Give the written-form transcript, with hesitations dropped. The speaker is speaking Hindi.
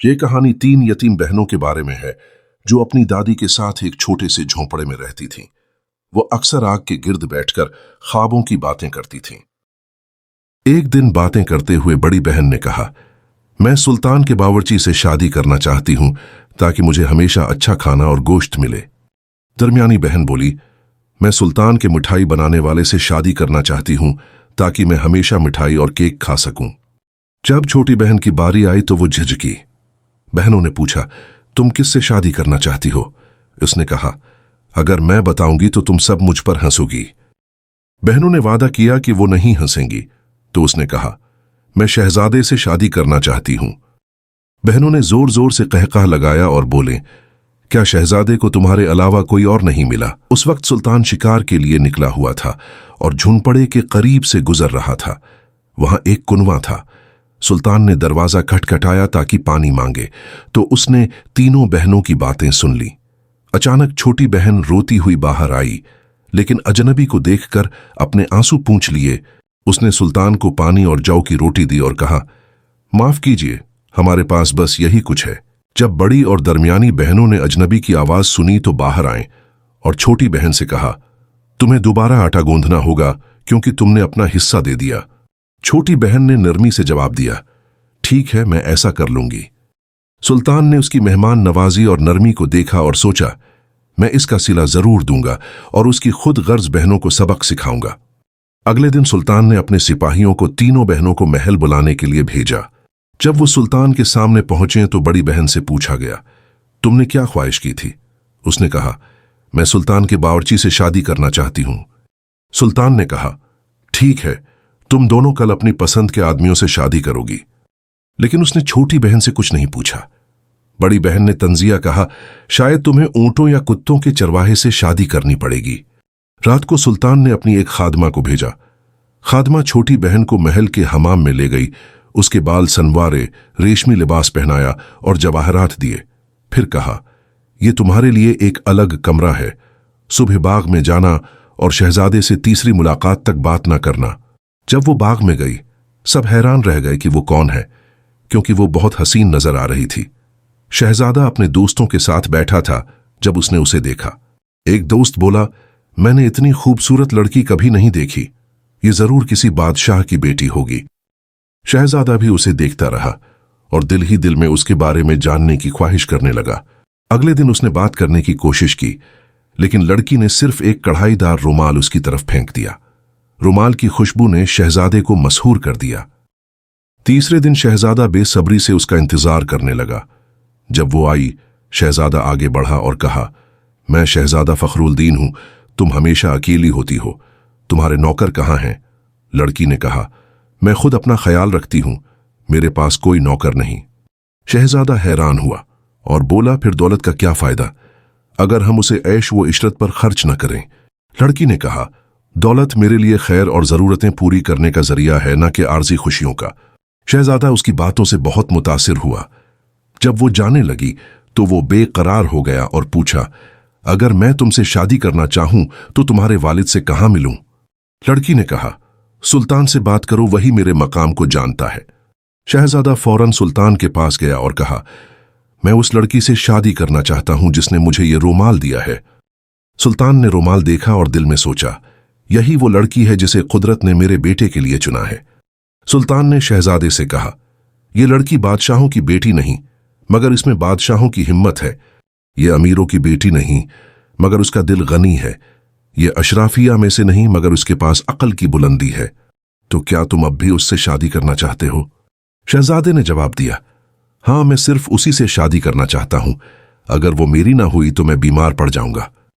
ये कहानी 3 यतीम बहनों के बारे में है जो अपनी दादी के साथ एक छोटे से झोंपड़े में रहती थीं। वो अक्सर आग के गिर्द बैठकर ख्वाबों की बातें करती थीं। एक दिन बातें करते हुए बड़ी बहन ने कहा, मैं सुल्तान के बावर्ची से शादी करना चाहती हूं ताकि मुझे हमेशा अच्छा खाना और गोश्त मिले। दरमियानी बहन बोली, मैं सुल्तान के मिठाई बनाने वाले से शादी करना चाहती हूं ताकि मैं हमेशा मिठाई और केक खा सकूं। जब छोटी बहन की बारी आई तो वो झिझकी। बहनों ने पूछा, तुम किससे शादी करना चाहती हो? उसने कहा, अगर मैं बताऊंगी तो तुम सब मुझ पर हंसोगी। बहनों ने वादा किया कि वो नहीं हंसेंगी, तो उसने कहा, मैं शहजादे से शादी करना चाहती हूं। बहनों ने जोर जोर से कहकहा लगाया और बोले, क्या शहजादे को तुम्हारे अलावा कोई और नहीं मिला? उस वक्त सुल्तान शिकार के लिए निकला हुआ था और झुनपड़े के करीब से गुजर रहा था। वहां एक कुनवा था। सुल्तान ने दरवाजा खटखटाया ताकि पानी मांगे, तो उसने तीनों बहनों की बातें सुन ली। अचानक छोटी बहन रोती हुई बाहर आई, लेकिन अजनबी को देखकर अपने आंसू पूंछ लिए। उसने सुल्तान को पानी और जौ की रोटी दी और कहा, माफ कीजिए, हमारे पास बस यही कुछ है। जब बड़ी और दरमियानी बहनों ने अजनबी की आवाज सुनी तो बाहर आए और छोटी बहन से कहा, तुम्हें दोबारा आटा गूंथना होगा क्योंकि तुमने अपना हिस्सा दे दिया। छोटी बहन ने नरमी से जवाब दिया, ठीक है, मैं ऐसा कर लूंगी। सुल्तान ने उसकी मेहमान नवाजी और नरमी को देखा और सोचा, मैं इसका सिला जरूर दूंगा और उसकी खुद गर्ज बहनों को सबक सिखाऊंगा। अगले दिन सुल्तान ने अपने सिपाहियों को तीनों बहनों को महल बुलाने के लिए भेजा। जब वो सुल्तान के सामने पहुंचे तो बड़ी बहन से पूछा गया, तुमने क्या ख्वाहिश की थी? उसने कहा, मैं सुल्तान के बावर्ची से शादी करना चाहती हूं। सुल्तान ने कहा, ठीक है, तुम दोनों कल अपनी पसंद के आदमियों से शादी करोगी। लेकिन उसने छोटी बहन से कुछ नहीं पूछा। बड़ी बहन ने तंजिया कहा, शायद तुम्हें ऊंटों या कुत्तों के चरवाहे से शादी करनी पड़ेगी। रात को सुल्तान ने अपनी एक खादमा को भेजा। खादमा छोटी बहन को महल के हमाम में ले गई, उसके बाल सनवारे, रेशमी लिबास पहनाया और जवाहरात दिए। फिर कहा, यह तुम्हारे लिए एक अलग कमरा है। सुबह बाग में जाना और शहजादे से तीसरी मुलाकात तक बात ना करना। जब वो बाग में गई, सब हैरान रह गए कि वो कौन है, क्योंकि वो बहुत हसीन नजर आ रही थी। शहजादा अपने दोस्तों के साथ बैठा था जब उसने उसे देखा। एक दोस्त बोला, मैंने इतनी खूबसूरत लड़की कभी नहीं देखी, ये जरूर किसी बादशाह की बेटी होगी। शहजादा भी उसे देखता रहा और दिल ही दिल में उसके बारे में जानने की ख्वाहिश करने लगा। अगले दिन उसने बात करने की कोशिश की, लेकिन लड़की ने सिर्फ एक कढ़ाईदार रुमाल उसकी तरफ फेंक दिया। रुमाल की खुशबू ने शहजादे को मसहूर कर दिया। तीसरे दिन शहजादा बेसब्री से उसका इंतजार करने लगा। जब वो आई, शहजादा आगे बढ़ा और कहा, मैं शहजादा फखरुद्दीन हूं, तुम हमेशा अकेली होती हो, तुम्हारे नौकर कहाँ हैं? लड़की ने कहा, मैं खुद अपना ख्याल रखती हूं, मेरे पास कोई नौकर नहीं। शहजादा हैरान हुआ और बोला, फिर दौलत का क्या फायदा अगर हम उसे ऐश व इशरत पर खर्च न करें? लड़की ने कहा, दौलत मेरे लिए खैर और जरूरतें पूरी करने का जरिया है, न कि आर्जी खुशियों का। शहजादा उसकी बातों से बहुत मुतासिर हुआ। जब वो जाने लगी तो वो बेकरार हो गया और पूछा, अगर मैं तुमसे शादी करना चाहूं तो तुम्हारे वालिद से कहां मिलूं? लड़की ने कहा, सुल्तान से बात करो, वही मेरे मकाम को जानता है। शहजादा फौरन सुल्तान के पास गया और कहा, मैं उस लड़की से शादी करना चाहता हूं जिसने मुझे ये रुमाल दिया है। सुल्तान ने रुमाल देखा और दिल में सोचा, यही वो लड़की है जिसे कुदरत ने मेरे बेटे के लिए चुना है। सुल्तान ने शहजादे से कहा, यह लड़की बादशाहों की बेटी नहीं, मगर इसमें बादशाहों की हिम्मत है। यह अमीरों की बेटी नहीं, मगर उसका दिल गनी है। यह अशराफिया में से नहीं, मगर उसके पास अकल की बुलंदी है। तो क्या तुम अब भी उससे शादी करना चाहते हो? शहजादे ने जवाब दिया, हाँ, मैं सिर्फ उसी से शादी करना चाहता हूं। अगर वो मेरी ना हुई तो मैं बीमार पड़ जाऊंगा।